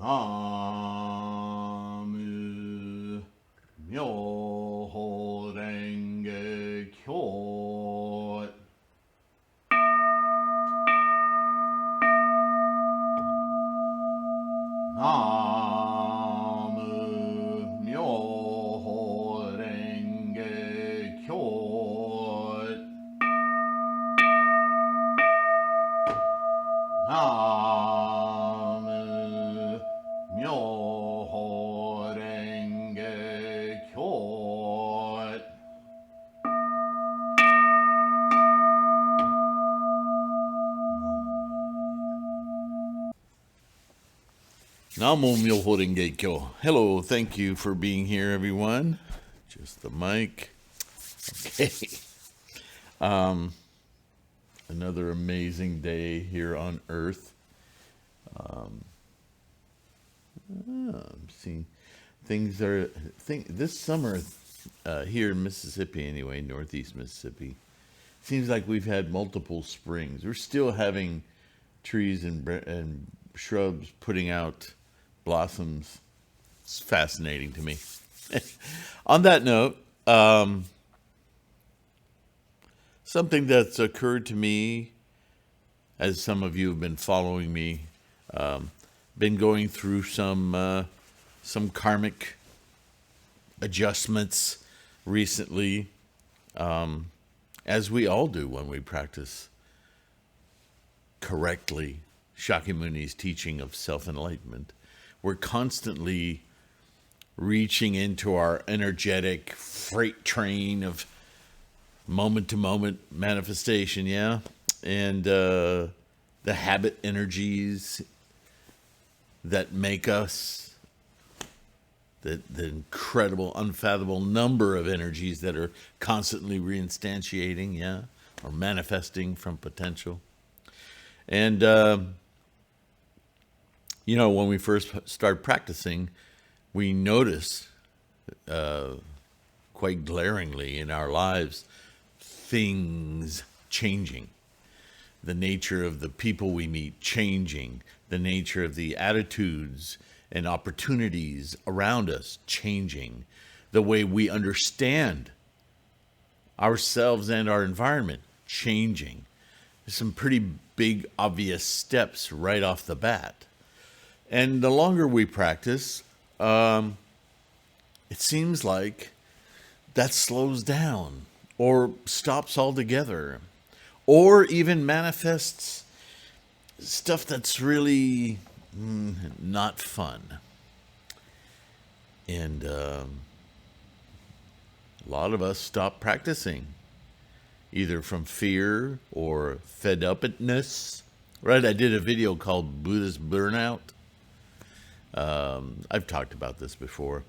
Namu Myoho Renge Kyo. Namu Myoho Renge Kyo. Namu Myoho Renge Kyo. Namo Myoho Renge Kyo. Hello, thank you for being here, everyone. Just the mic. Okay. Another amazing day here on Earth. I'm seeing this summer here in Mississippi anyway, northeast Mississippi, seems like we've had multiple springs. We're still having trees and shrubs putting out blossoms. It's fascinating to me. On that note, something that's occurred to me, as some of you have been following me, been going through some karmic adjustments recently, as we all do when we practice correctly Shakyamuni's teaching of self-enlightenment. We're constantly reaching into our energetic freight train of moment-to-moment manifestation, yeah? And the habit energies that make us, the incredible, unfathomable number of energies that are constantly reinstantiating, yeah? Or manifesting from potential. And, when we first start practicing, we notice quite glaringly in our lives things changing, the nature of the people we meet changing, the nature of the attitudes and opportunities around us changing, the way we understand ourselves and our environment changing. There's some pretty big, obvious steps right off the bat. And the longer we practice, it seems like that slows down or stops altogether, or even manifests stuff that's really not fun. And a lot of us stop practicing, either from fear or fed upness. Right? I did a video called Buddhist Burnout. I've talked about this before.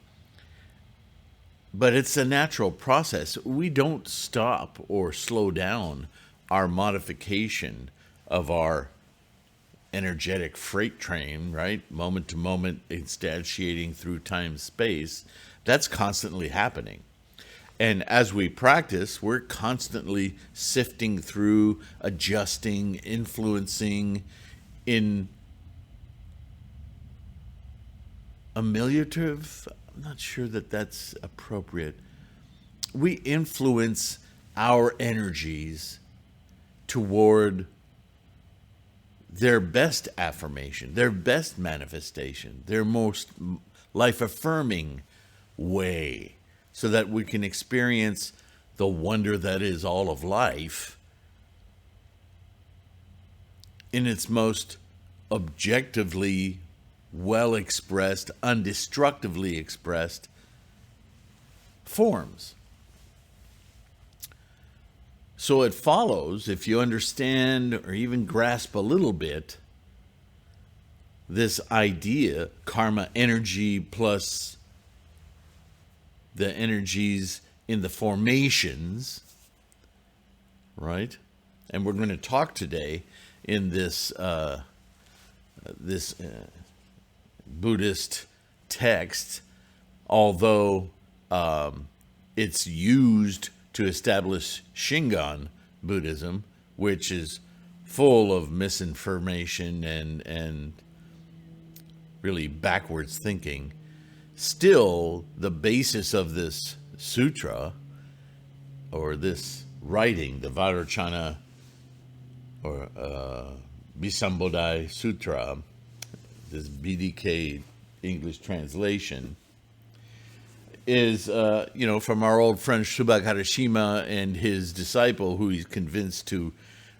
But it's a natural process. We don't stop or slow down our modification of our energetic freight train, right? Moment to moment, instantiating through time space. That's constantly happening. And as we practice, we're constantly sifting through, adjusting, influencing in ameliorative, I'm not sure that that's appropriate. We influence our energies toward their best affirmation, their best manifestation, their most life-affirming way, so that we can experience the wonder that is all of life in its most objectively well-expressed, undestructively expressed forms. So it follows, if you understand or even grasp a little bit this idea, karma energy plus the energies in the formations, right? And we're going to talk today in this Buddhist text, although it's used to establish Shingon Buddhism, which is full of misinformation and really backwards thinking. Still, the basis of this sutra, or this writing, the Vairochana or Bhisambodhi Sutra, this BDK English translation, is, from our old friend Shubhakarashima and his disciple, who he's convinced to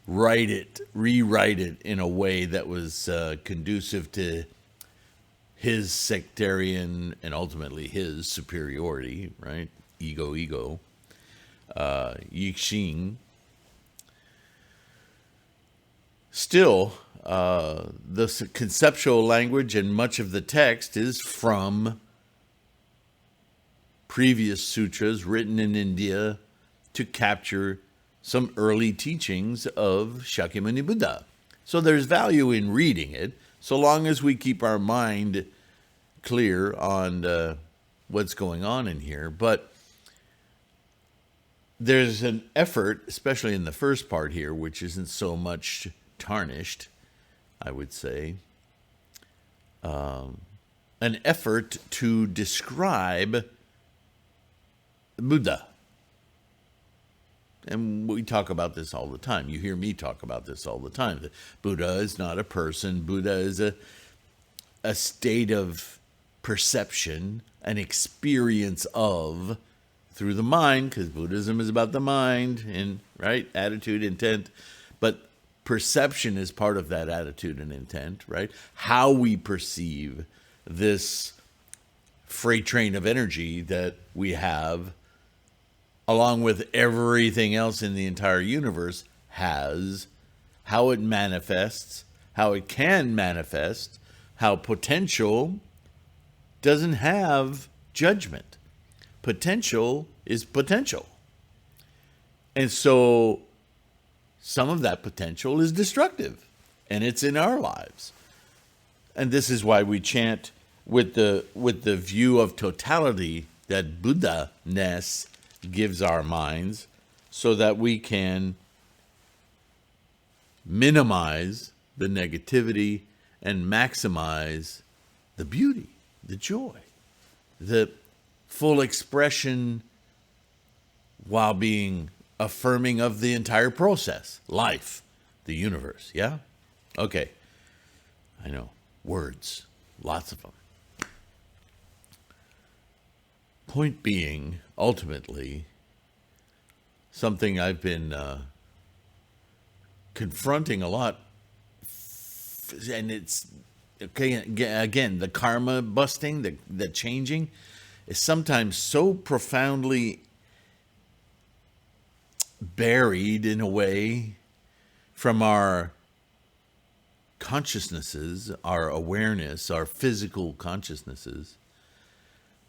rewrite it in a way that was conducive to his sectarian and ultimately his superiority, right? Ego. Yixing. Still, the conceptual language and much of the text is from previous sutras written in India to capture some early teachings of Shakyamuni Buddha. So there's value in reading it, so long as we keep our mind clear on what's going on in here. But there's an effort, especially in the first part here, which isn't so much tarnished, I would say, an effort to describe Buddha. And we talk about this all the time. You hear me talk about this all the time. That Buddha is not a person. Buddha is a state of perception, an experience of, through the mind, because Buddhism is about the mind and, right, attitude, intent. But perception is part of that attitude and intent, right? How we perceive this freight train of energy that we have, along with everything else in the entire universe, has, how it manifests, how it can manifest, how potential doesn't have judgment. Potential is potential. And so some of that potential is destructive, and it's in our lives. And this is why we chant with the view of totality that Buddha-ness gives our minds, so that we can minimize the negativity and maximize the beauty, the joy, the full expression, while being affirming of the entire process, life, the universe. Yeah? Okay. I know. Words. Lots of them. Point being, ultimately, something I've been confronting a lot, and it's, okay, again, the karma busting, the changing, is sometimes so profoundly buried in a way from our consciousnesses, our awareness, our physical consciousnesses,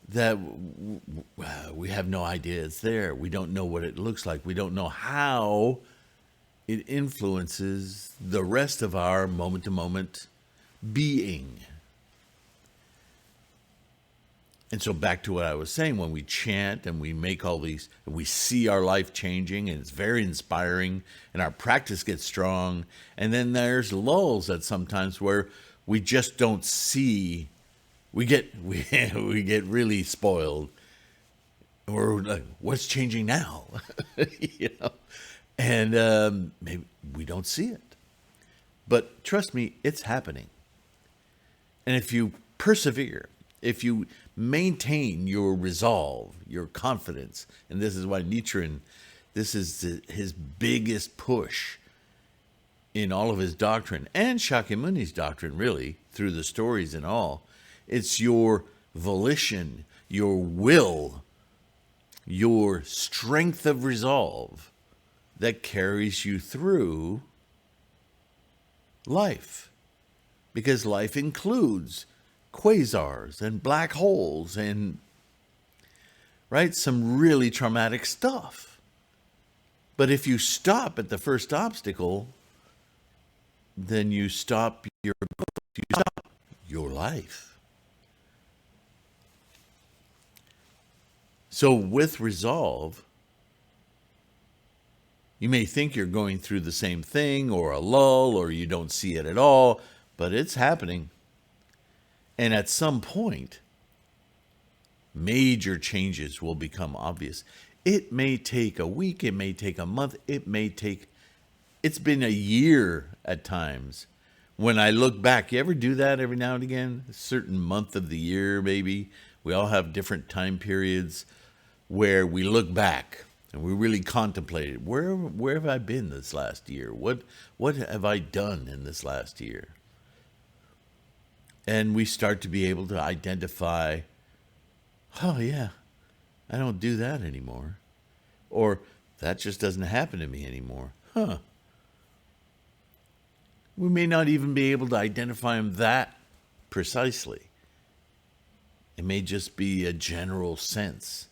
that we have no idea it's there. We don't know what it looks like. We don't know how it influences the rest of our moment-to-moment being. And so back to what I was saying, when we chant and we make all these, and we see our life changing, and it's very inspiring, and our practice gets strong, and then there's lulls at sometimes where we just don't see. We get really spoiled. We're like, what's changing now? And maybe we don't see it. But trust me, it's happening. And if you persevere, if you maintain your resolve, your confidence, and this is why Nichiren, this is his biggest push in all of his doctrine, and Shakyamuni's doctrine, really, through the stories and all. It's your volition, your will, your strength of resolve that carries you through life. Because life includes quasars and black holes and, right, some really traumatic stuff. But if you stop at the first obstacle, then you stop your life. So with resolve, you may think you're going through the same thing, or a lull, or you don't see it at all, but it's happening. And at some point, major changes will become obvious. It may take a week, it may take a month, it's been a year at times. When I look back, you ever do that every now and again? A certain month of the year, maybe. We all have different time periods where we look back and we really contemplate it. Where have I been this last year? What have I done in this last year? And we start to be able to identify, oh yeah, I don't do that anymore. Or that just doesn't happen to me anymore. Huh. We may not even be able to identify them that precisely. It may just be a general sense.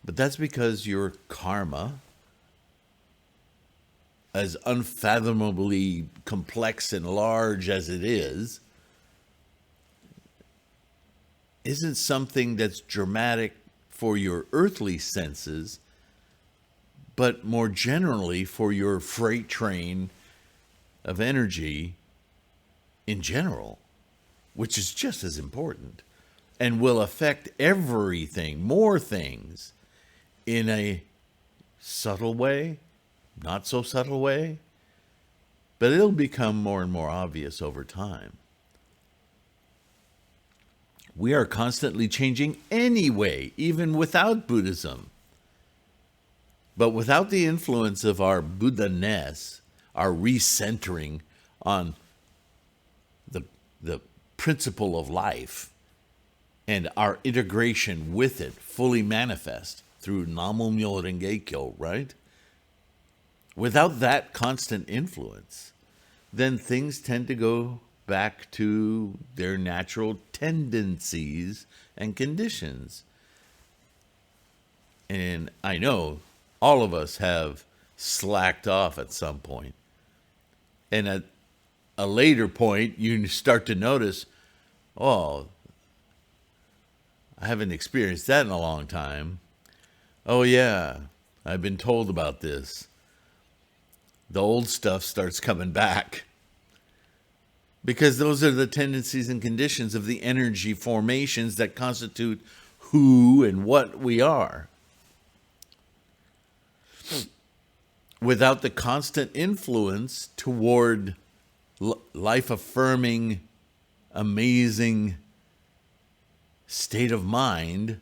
But that's because your karma, as unfathomably complex and large as it is, isn't something that's dramatic for your earthly senses, but more generally for your freight train of energy in general, which is just as important and will affect everything, more things, in a subtle way, not so subtle way, but it'll become more and more obvious over time. We are constantly changing anyway, even without Buddhism. But without the influence of our Buddha-ness, our recentering on the principle of life, and our integration with it fully manifest through Namo Myo Renge Kyo, right? Without that constant influence, then things tend to go back to their natural tendencies and conditions. And I know all of us have slacked off at some point. And at a later point, you start to notice, oh, I haven't experienced that in a long time. Oh yeah, I've been told about this. The old stuff starts coming back. Because those are the tendencies and conditions of the energy formations that constitute who and what we are. Without the constant influence toward life-affirming, amazing state of mind,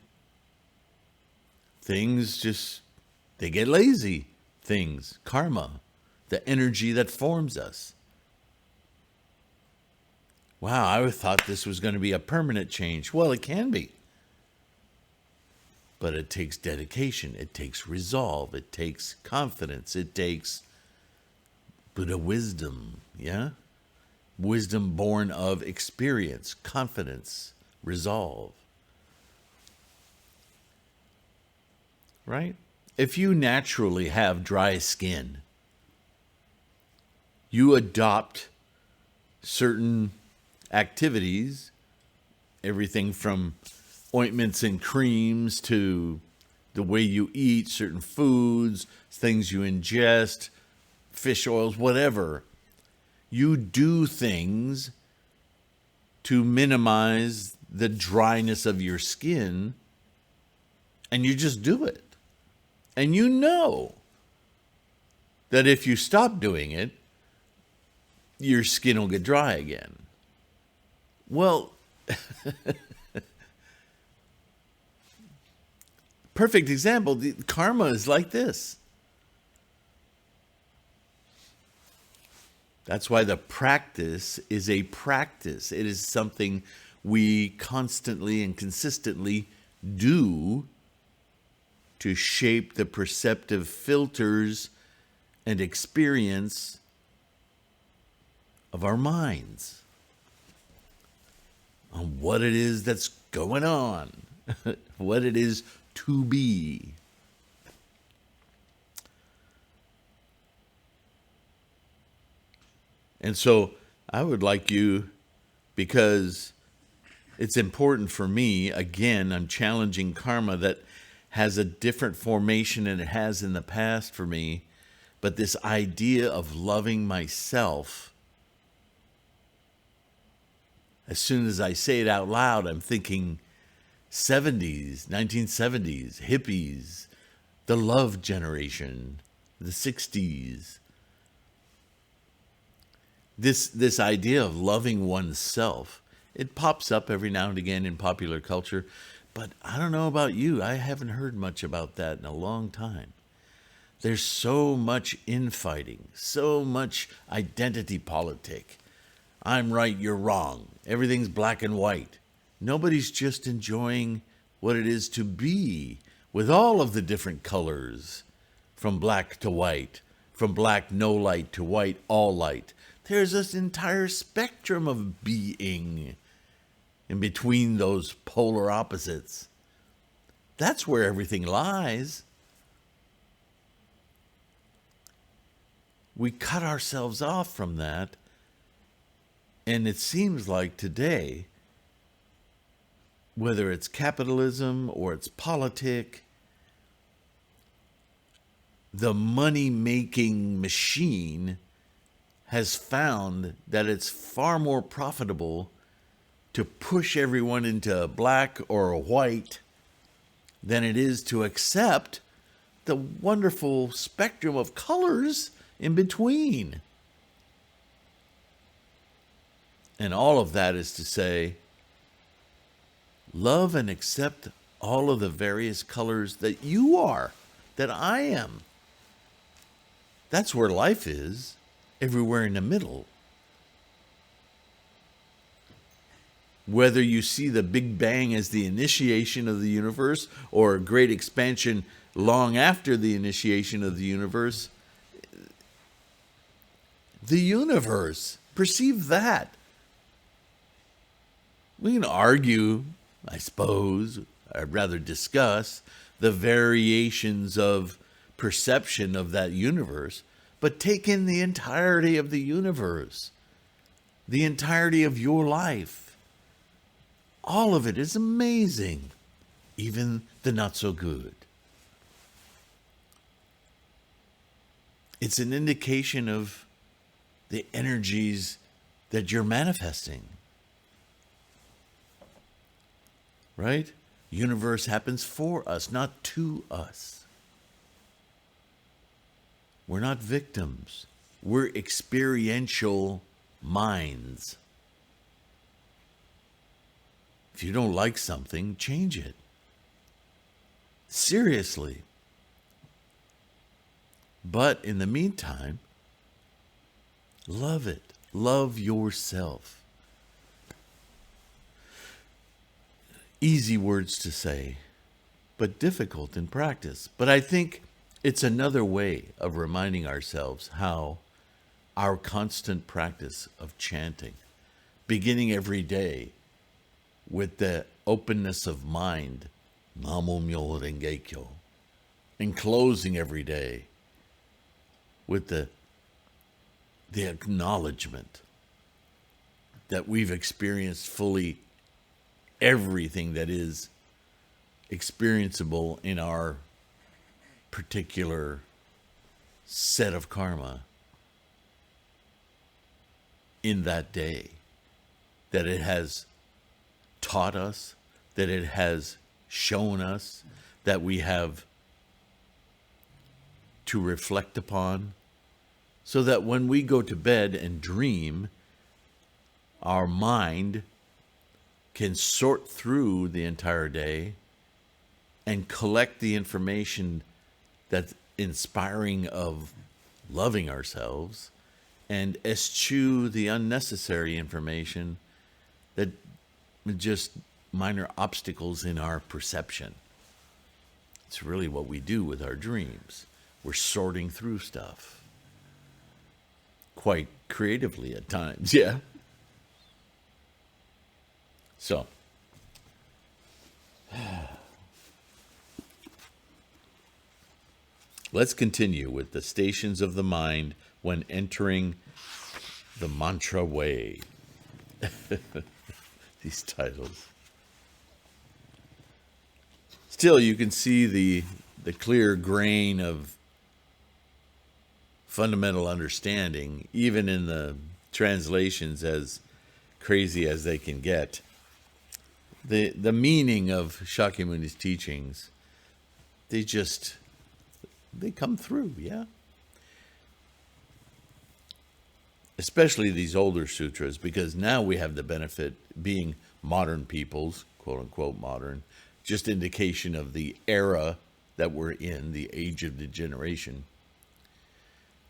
things just, they get lazy. Things, karma, the energy that forms us. Wow, I thought this was going to be a permanent change. Well, it can be. But it takes dedication. It takes resolve. It takes confidence. It takes Buddha wisdom, yeah? Wisdom born of experience, confidence, resolve. Right? If you naturally have dry skin, you adopt certain activities, everything from ointments and creams to the way you eat certain foods, things you ingest, fish oils, whatever. You do things to minimize the dryness of your skin, and you just do it. And you know that if you stop doing it, your skin will get dry again. Well, perfect example, the karma is like this. That's why the practice is a practice. It is something we constantly and consistently do to shape the perceptive filters and experience of our minds on what it is that's going on, what it is to be. And so I would like you, because it's important for me, again, I'm challenging karma that has a different formation than it has in the past for me, but this idea of loving myself As soon as I say it out loud, I'm thinking 70s, 1970s, hippies, the love generation, the 60s. This idea of loving oneself, it pops up every now and again in popular culture, but I don't know about you. I haven't heard much about that in a long time. There's so much infighting, so much identity politic. I'm right, you're wrong. Everything's black and white. Nobody's just enjoying what it is to be with all of the different colors, from black to white, from black no light to white all light. There's this entire spectrum of being in between those polar opposites. That's where everything lies. We cut ourselves off from that, and it seems like today, whether it's capitalism or it's politic, the money-making machine has found that it's far more profitable to push everyone into a black or a white than it is to accept the wonderful spectrum of colors in between. And all of that is to say, love and accept all of the various colors that you are, that I am. That's where life is, everywhere in the middle. Whether you see the Big Bang as the initiation of the universe or a great expansion long after the initiation of the universe, perceive that. We can argue, I suppose, I'd rather discuss the variations of perception of that universe, but take in the entirety of the universe, the entirety of your life. All of it is amazing, even the not so good. It's an indication of the energies that you're manifesting. Right? Universe happens for us, not to us. We're not victims. We're experiential minds. If you don't like something, change it. Seriously. But in the meantime, love it. Love yourself. Easy words to say, but difficult in practice. But I think it's another way of reminding ourselves how our constant practice of chanting, beginning every day with the openness of mind, Namo Myo Renge Kyo, and closing every day with the acknowledgement that we've experienced fully everything that is experienceable in our particular set of karma in that day, that it has taught us, that it has shown us, that we have to reflect upon, so that when we go to bed and dream, our mind can sort through the entire day and collect the information that's inspiring of loving ourselves and eschew the unnecessary information that just minor obstacles in our perception. It's really what we do with our dreams. We're sorting through stuff. Quite creatively at times, yeah. So, let's continue with the stations of the mind when entering the mantra way. These titles. Still, you can see the clear grain of fundamental understanding, even in the translations, as crazy as they can get, the meaning of Shakyamuni's teachings, they come through, yeah. Especially these older sutras, because now we have the benefit, being modern peoples, quote unquote modern, just indication of the era that we're in, the age of degeneration.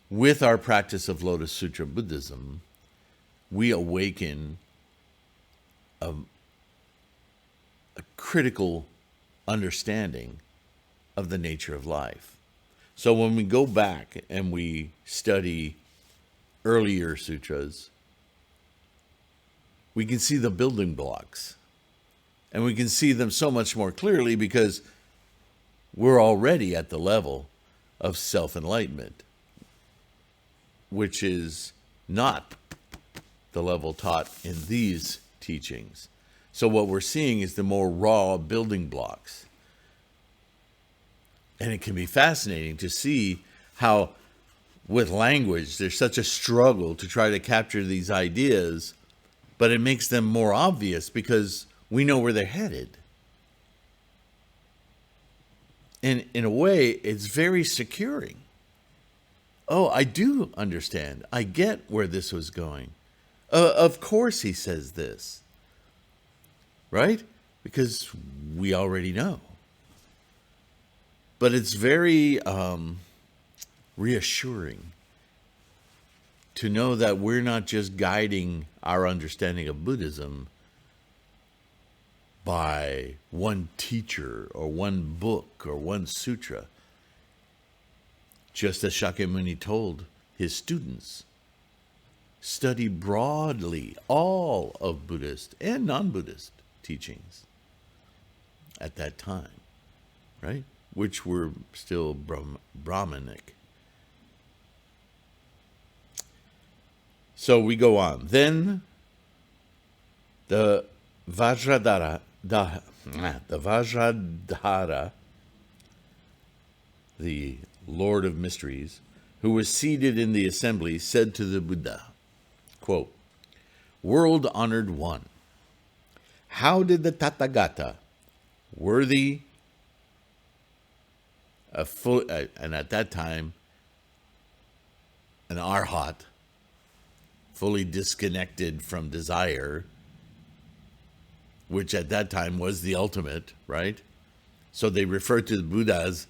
With our practice of Lotus Sutra Buddhism, we awaken a critical understanding of the nature of life. So when we go back and we study earlier sutras, we can see the building blocks. And we can see them so much more clearly because we're already at the level of self-enlightenment, which is not the level taught in these teachings. So what we're seeing is the more raw building blocks. And it can be fascinating to see how, with language, there's such a struggle to try to capture these ideas, but it makes them more obvious because we know where they're headed. And in a way, it's very securing. Oh, I do understand. I get where this was going. Of course he says this. Right? Because we already know. But it's very reassuring to know that we're not just guiding our understanding of Buddhism by one teacher or one book or one sutra. Just as Shakyamuni told his students, study broadly all of Buddhist and non-Buddhist teachings at that time, right? Which were still Brahmanic. So we go on. Then the Vajradhara, the Lord of Mysteries, who was seated in the assembly, said to the Buddha, quote, "World-honored one, how did the Tathagata, worthy of full, and at that time, an arhat, fully disconnected from desire, which at that time was the ultimate, right? So they refer to the Buddha as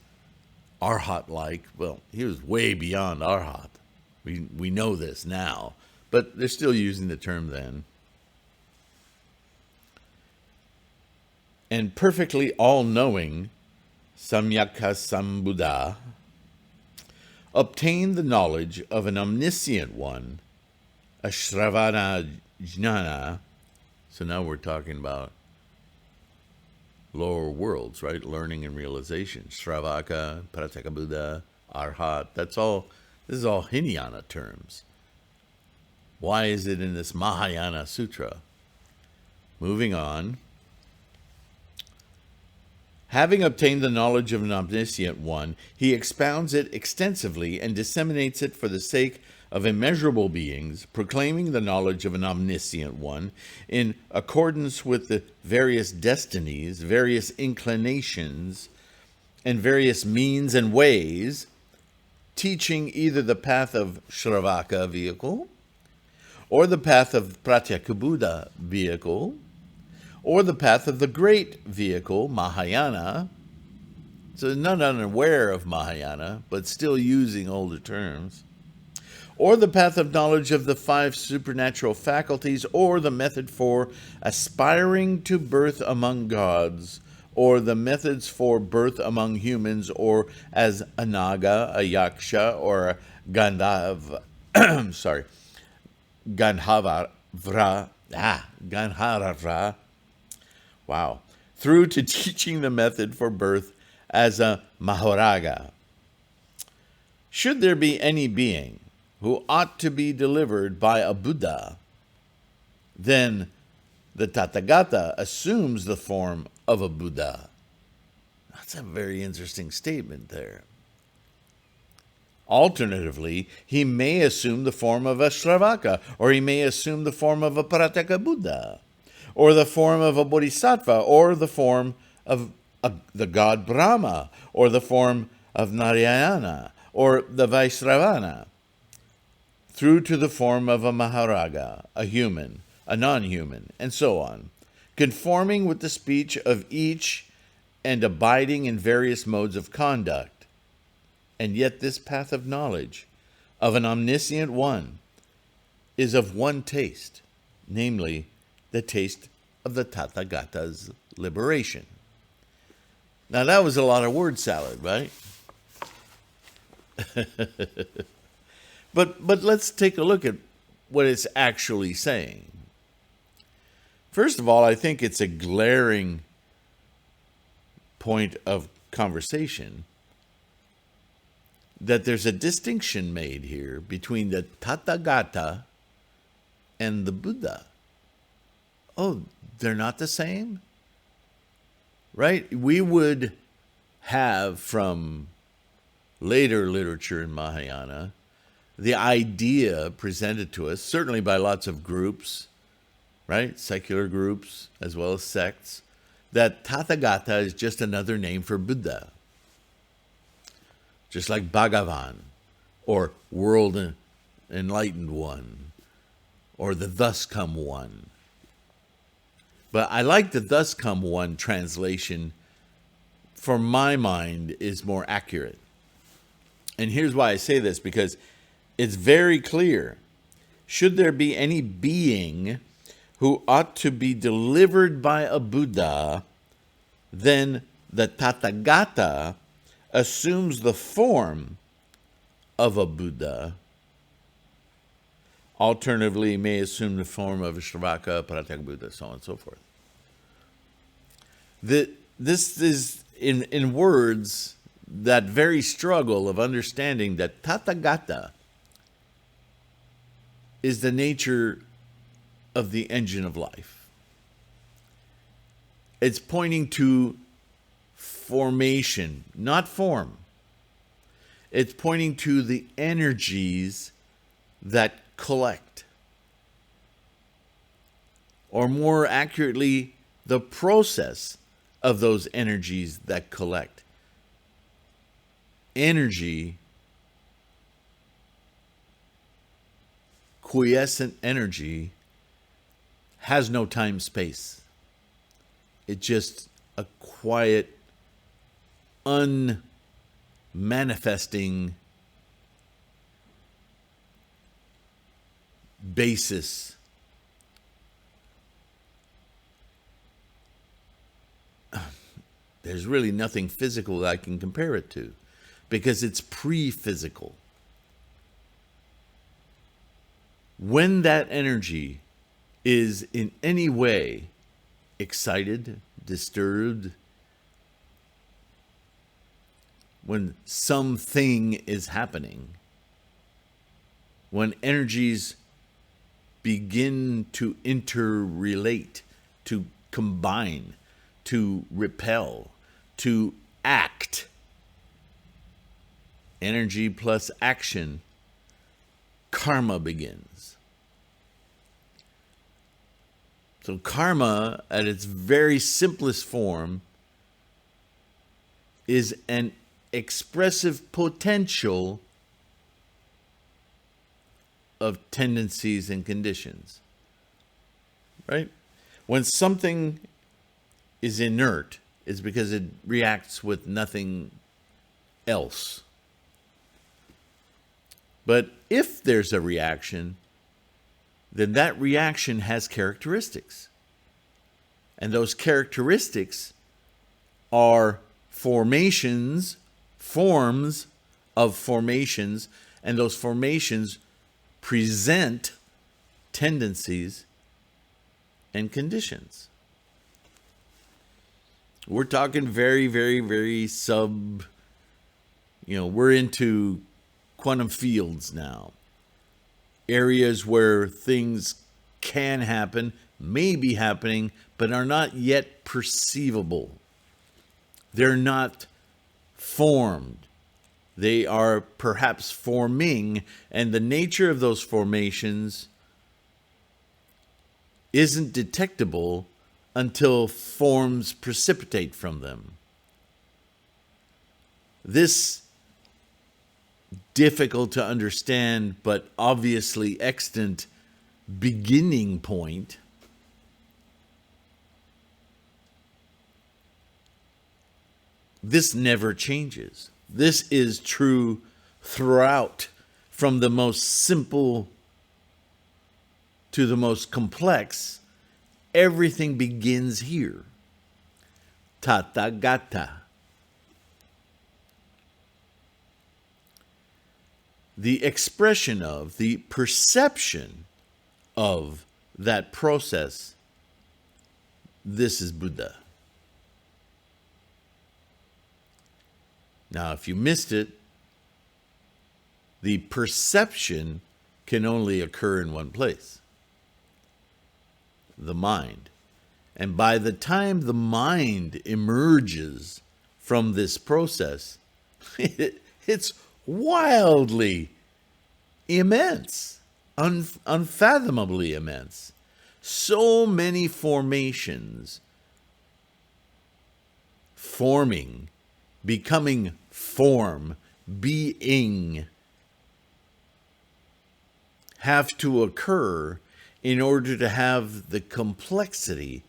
arhat-like. Well, he was way beyond arhat. We know this now, but they're still using the term then. And perfectly all-knowing Samyaka Sambuddha obtained the knowledge of an omniscient one, a Shravana Jnana. So now we're talking about lower worlds, right? Learning and realization. Shravaka, Prataka Buddha, Arhat. This is all Hinayana terms. Why is it in this Mahayana Sutra? Moving on. Having obtained the knowledge of an omniscient one, he expounds it extensively and disseminates it for the sake of immeasurable beings, proclaiming the knowledge of an omniscient one in accordance with the various destinies, various inclinations, and various means and ways, teaching either the path of Shravaka vehicle, or the path of Pratyeka Buddha vehicle, or the path of the great vehicle, Mahayana. So not unaware of Mahayana, but still using older terms. Or the path of knowledge of the 5 supernatural faculties, or the method for aspiring to birth among gods, or the methods for birth among humans, or as a Naga, a Yaksha, or a Gandhavra, Gandharva, wow, through to teaching the method for birth as a Mahoraga. Should there be any being who ought to be delivered by a Buddha, then the Tathagata assumes the form of a Buddha. That's a very interesting statement there. Alternatively, he may assume the form of a Shravaka, or he may assume the form of a Parataka Buddha, or the form of a Bodhisattva, or the form of the god Brahma, or the form of Narayana, or the Vaisravana, through to the form of a Maharaja, a human, a non-human, and so on, conforming with the speech of each and abiding in various modes of conduct. And yet this path of knowledge of an omniscient one is of one taste, namely the taste of the Tathagata's liberation. Now that was a lot of word salad, right? But let's take a look at what it's actually saying. First of all, I think it's a glaring point of conversation that there's a distinction made here between the Tathagata and the Buddha. Oh, they're not the same? Right? We would have from later literature in Mahayana the idea presented to us, certainly by lots of groups, right? Secular groups as well as sects, that Tathagata is just another name for Buddha. Just like Bhagavan, or World Enlightened One, or the Thus Come One. But I like the Thus Come One translation, for my mind, is more accurate. And here's why I say this, because it's very clear. Should there be any being who ought to be delivered by a Buddha, then the Tathagata assumes the form of a Buddha. Alternatively, may assume the form of a Shravaka, Parataka Buddha, so on and so forth. This is, in words, that very struggle of understanding that Tathagata is the nature of the engine of life. It's pointing to formation, not form. It's pointing to the energies that collect. Or more accurately, the process of those energies that collect. Energy, quiescent energy, has no time-space. It's just a quiet, unmanifesting basis. There's really nothing physical that I can compare it to, because it's pre-physical. When that energy is in any way excited, disturbed, when something is happening, when energies begin to interrelate, to combine, to repel, to act, energy plus action, karma begins. So karma, at its very simplest form, is an expressive potential of tendencies and conditions. Right? When something is inert, it's because it reacts with nothing else. But if there's a reaction, then that reaction has characteristics. And those characteristics are forms of formations, and those formations present tendencies and conditions. We're talking very, very, very we're into quantum fields now. Areas where things can happen, may be happening, but are not yet perceivable. They're not formed. They are perhaps forming, and the nature of those formations isn't detectable until forms precipitate from them. This difficult to understand but obviously extant beginning point this never changes. This is true throughout, from the most simple to the most complex. Everything begins here. Tathagata. The expression of, the perception of that process, this is Buddha. Now, if you missed it, the perception can only occur in one place, the mind. And by the time the mind emerges from this process, it's wildly immense, unfathomably immense. So many formations forming, becoming form, being, have to occur in order to have the complexity,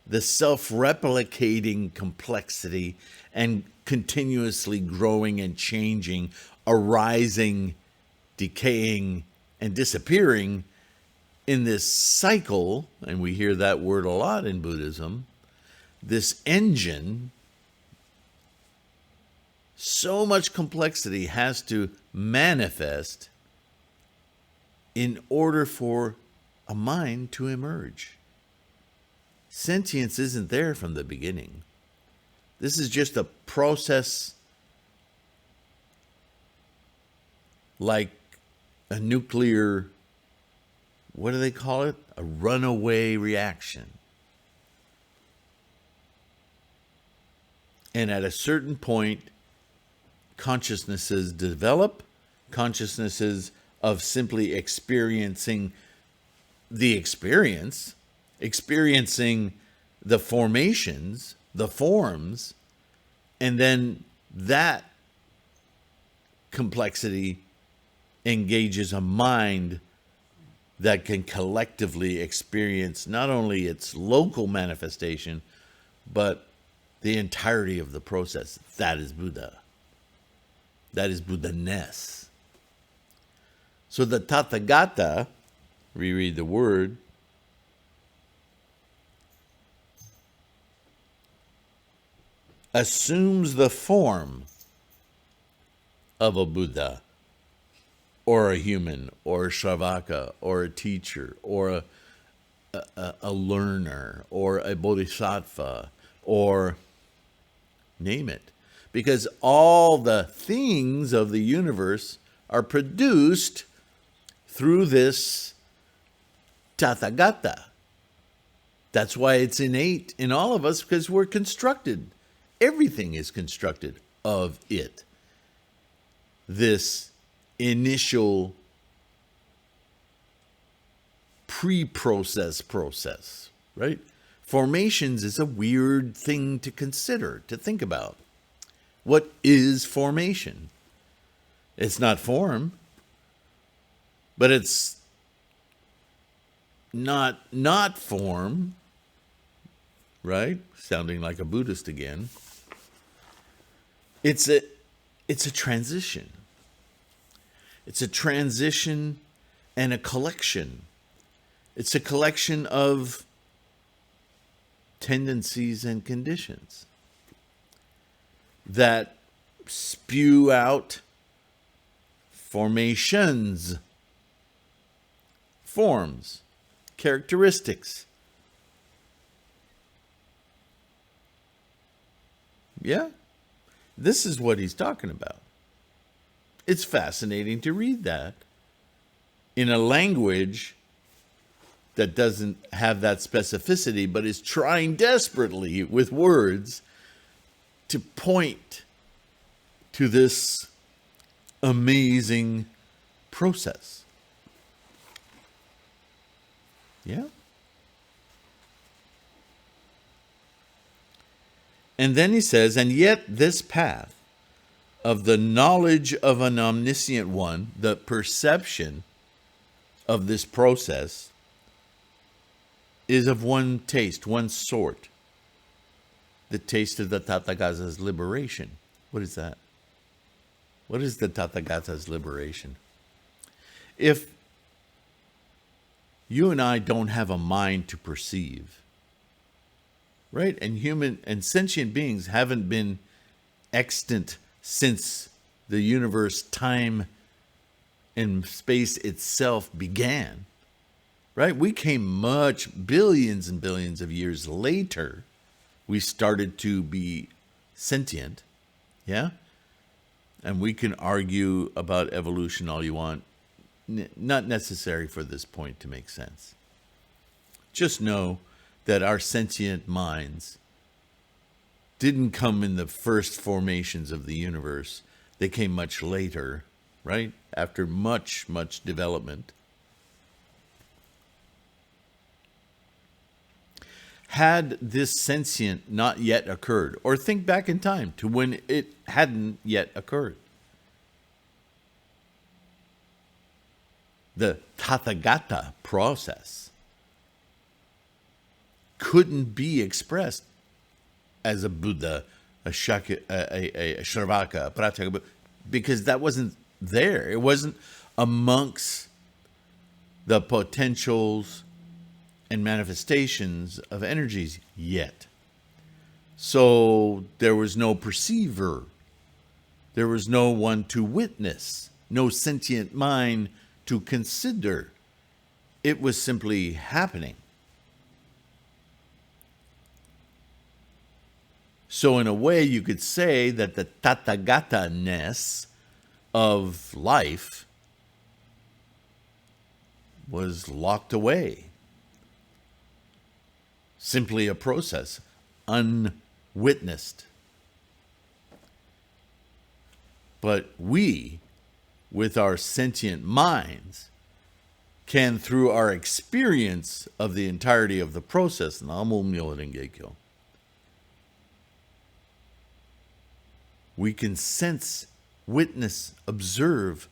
the self-replicating complexity, and continuously growing and changing, arising, decaying, and disappearing in this cycle, and we hear that word a lot in Buddhism, this engine. So much complexity has to manifest in order for a mind to emerge. Sentience isn't there from the beginning. This is just a process like a nuclear, what do they call it? A runaway reaction. And at a certain point, consciousnesses develop, consciousnesses of simply experiencing the experience, experiencing the formations, the forms, and then that complexity engages a mind that can collectively experience not only its local manifestation, but the entirety of the process. That is Buddha. That is Buddha-ness. So the Tathagata, reread the word, assumes the form of a Buddha, or a human, or a Shravaka, or a teacher, or a learner, or a bodhisattva, or name it. Because all the things of the universe are produced through this Tathagata. That's why it's innate in all of us, because we're constructed. Everything is constructed of it. This initial process, right? Formations is a weird thing to consider, to think about. What is formation? It's not form, but it's not form, right? Sounding like a Buddhist again. It's a transition. It's a transition and a collection. It's a collection of tendencies and conditions that spew out formations, forms, characteristics. Yeah, this is what he's talking about. It's fascinating to read that in a language that doesn't have that specificity, but is trying desperately with words to point to this amazing process. Yeah. And then he says, and yet this path of the knowledge of an omniscient one, the perception of this process, is of one taste, one sort. The taste of the Tathagata's liberation. What is that? What is the Tathagata's liberation? If you and I don't have a mind to perceive, right? And human and sentient beings haven't been extant since the universe, time, and space itself began, right? We came much billions and billions of years later. We started to be sentient, yeah? And we can argue about evolution all you want. Not necessary for this point to make sense. Just know that our sentient minds didn't come in the first formations of the universe. They came much later, right? After much, much development. Had this sentient not yet occurred, or think back in time to when it hadn't yet occurred, the Tathagata process couldn't be expressed as a Buddha, a Shravaka, a Pratyeka, because that wasn't there. It wasn't amongst the potentials and manifestations of energies yet. So there was no perceiver. There was no one to witness, no sentient mind to consider. It was simply happening. So in a way, you could say that the Tathagata-ness of life was locked away. Simply a process, unwitnessed. But we, with our sentient minds, can, through our experience of the entirety of the process, Namo Myoho Renge Kyo, we can sense, witness, observe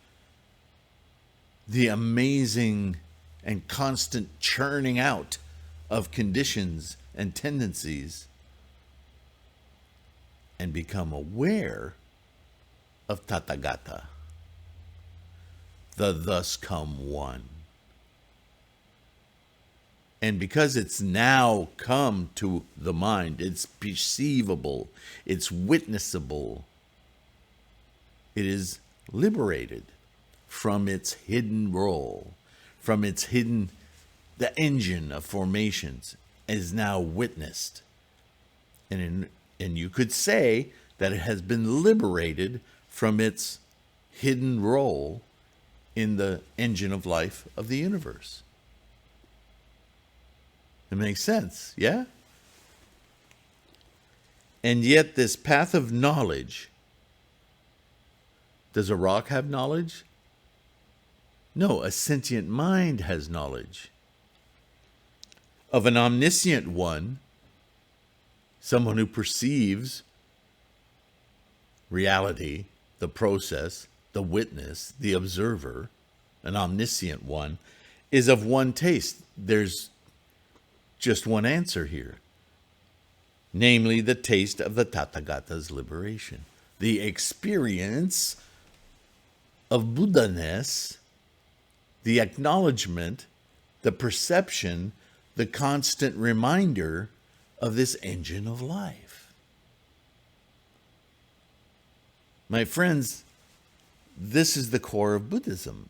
the amazing and constant churning out of conditions and tendencies and become aware of Tathagata, the thus come one. And because it's now come to the mind, it's perceivable, it's witnessable, it is liberated from its hidden role, from its hidden, the engine of formations is now witnessed. And you could say that it has been liberated from its hidden role in the engine of life of the universe. It makes sense, yeah? And yet this path of knowledge, does a rock have knowledge? No, a sentient mind has knowledge. Of an omniscient one, someone who perceives reality, the process, the witness, the observer, an omniscient one, is of one taste. There's just one answer here, namely the taste of the Tathagata's liberation, the experience of Buddha-ness, the acknowledgement, the perception, the constant reminder of this engine of life. My friends, this is the core of Buddhism,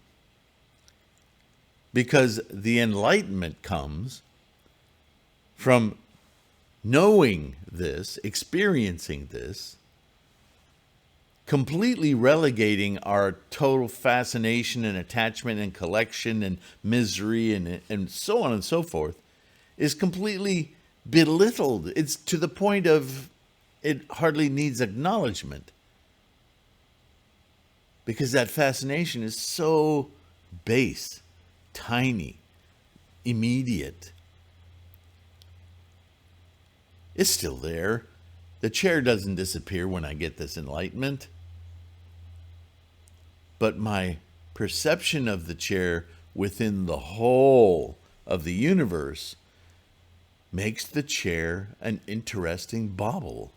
because the enlightenment comes from knowing this, experiencing this, completely relegating our total fascination and attachment and collection and misery and so on and so forth, is completely belittled. It's to the point of it hardly needs acknowledgement. because that fascination is so base, tiny, immediate. It's still there. The chair doesn't disappear when I get this enlightenment. But my perception of the chair within the whole of the universe makes the chair an interesting bauble.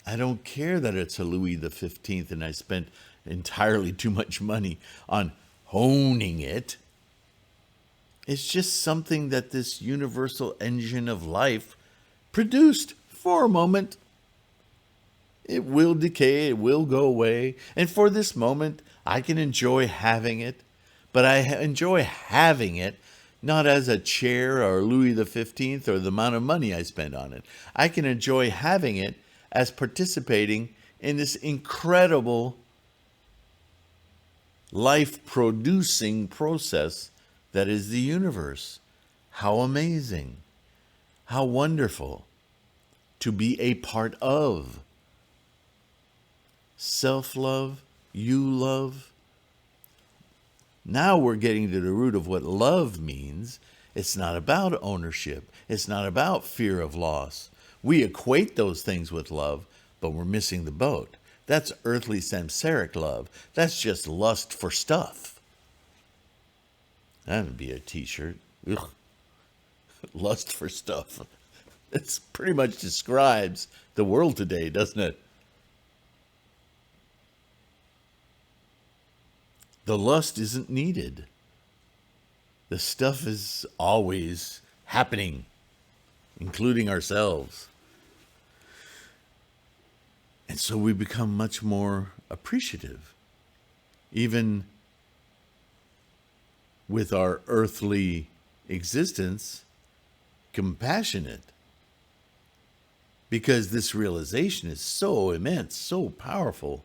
I don't care that it's a Louis XV and I spent entirely too much money on honing it. It's just something that this universal engine of life produced for a moment. It will decay, it will go away, and for this moment, I can enjoy having it, but I enjoy having it not as a chair or Louis XV or the amount of money I spend on it. I can enjoy having it as participating in this incredible life-producing process that is the universe. How amazing, how wonderful to be a part of. Self-love, you love. Now we're getting to the root of what love means. It's not about ownership. It's not about fear of loss. We equate those things with love, but we're missing the boat. That's earthly samsaric love. That's just lust for stuff. That would be a t-shirt. Ugh. Lust for stuff. It pretty much describes the world today, doesn't it? The lust isn't needed. The stuff is always happening, including ourselves. And so we become much more appreciative, even with our earthly existence, compassionate. Because this realization is so immense, so powerful,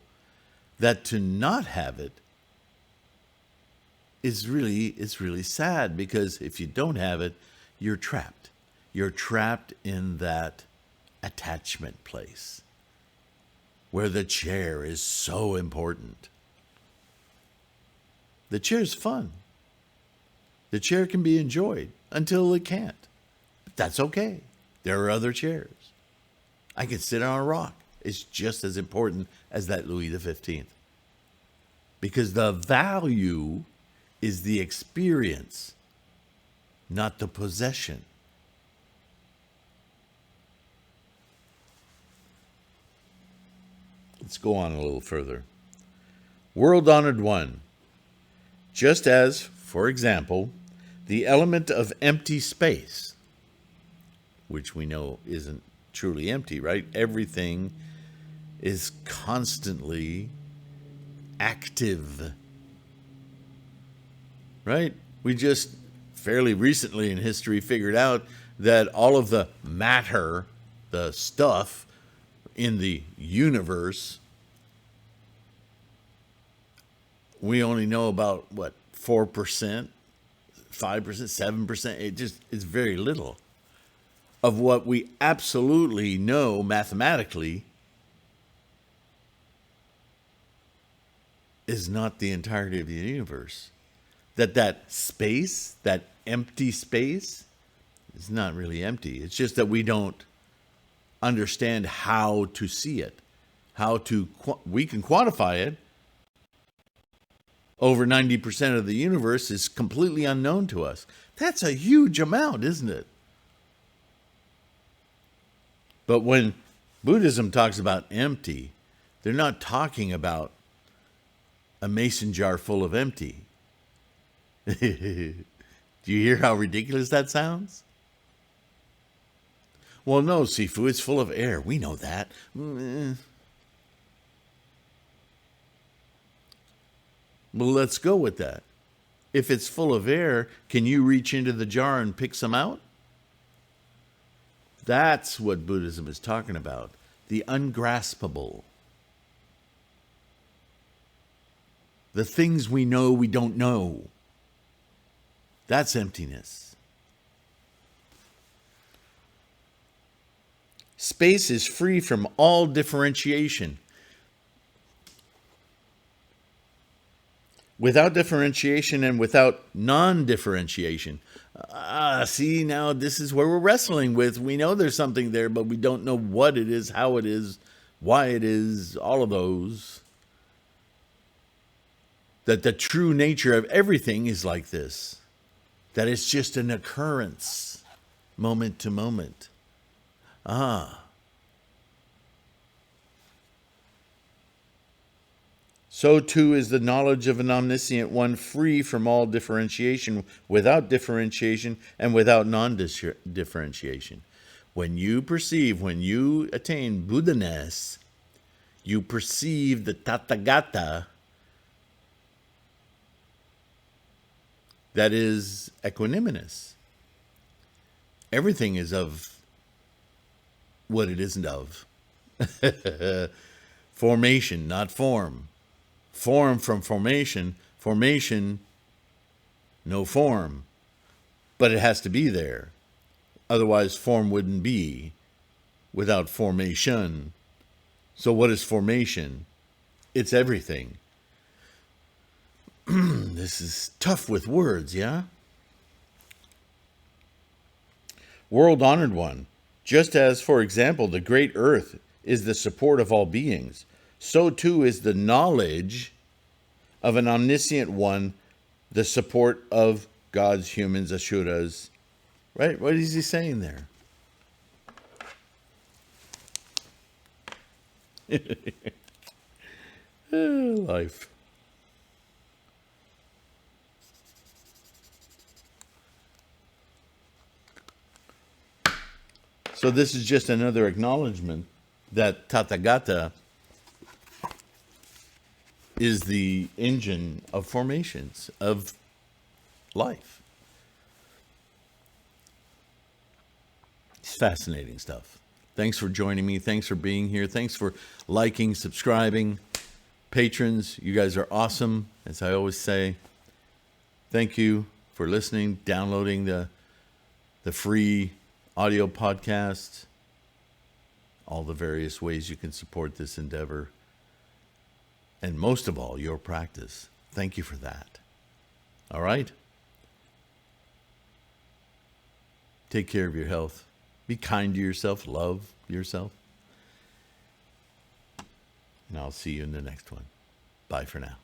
that to not have it is really sad, because if you don't have it, you're trapped. You're trapped in that attachment place where the chair is so important. The chair's fun. The chair can be enjoyed until it can't. But that's okay. There are other chairs. I can sit on a rock. It's just as important as that Louis XV. Because the value is the experience, not the possession. Let's go on a little further. World Honored One. Just as, for example, the element of empty space, which we know isn't truly empty, right? Everything is constantly active, right? We just fairly recently in history figured out that all of the matter, the stuff in the universe, we only know about, 4%, 5%, 7%. It's very little of what we absolutely know mathematically is not the entirety of the universe. That space, that empty space, is not really empty. It's just that we don't understand how to see it, we can quantify it. Over 90% of the universe is completely unknown to us. That's a huge amount, isn't it? But when Buddhism talks about empty, they're not talking about a mason jar full of empty. Do you hear how ridiculous that sounds? Well, no, Sifu, it's full of air. We know that. Well, let's go with that. If it's full of air, can you reach into the jar and pick some out? That's what Buddhism is talking about. The ungraspable. The things we know we don't know. That's emptiness. Space is free from all differentiation. without differentiation and without non-differentiation. See, now this is where we're wrestling with. We know there's something there, but we don't know what it is, how it is, why it is, all of those. That the true nature of everything is like this. That it's just an occurrence, moment to moment. So too is the knowledge of an omniscient one, free from all differentiation, without differentiation, and without non-differentiation. When you perceive, when you attain Buddha-ness, you perceive the Tathagata that is equanimous. Everything is of what it isn't of. Formation, not form. Form from formation. Formation, no form. But it has to be there. Otherwise, form wouldn't be without formation. So what is formation? It's everything. This is tough with words, yeah? World honored one. Just as, for example, the great earth is the support of all beings, so too is the knowledge of an omniscient one the support of gods, humans, asuras. Right? What is he saying there? Life. So this is just another acknowledgement that Tathagata is the engine of formations, of life. It's fascinating stuff. Thanks for joining me. Thanks for being here. Thanks for liking, subscribing. Patrons, you guys are awesome, as I always say. Thank you for listening, downloading the free audio podcast, all the various ways you can support this endeavor, and most of all, your practice. Thank you for that. All right? Take care of your health. Be kind to yourself. Love yourself. And I'll see you in the next one. Bye for now.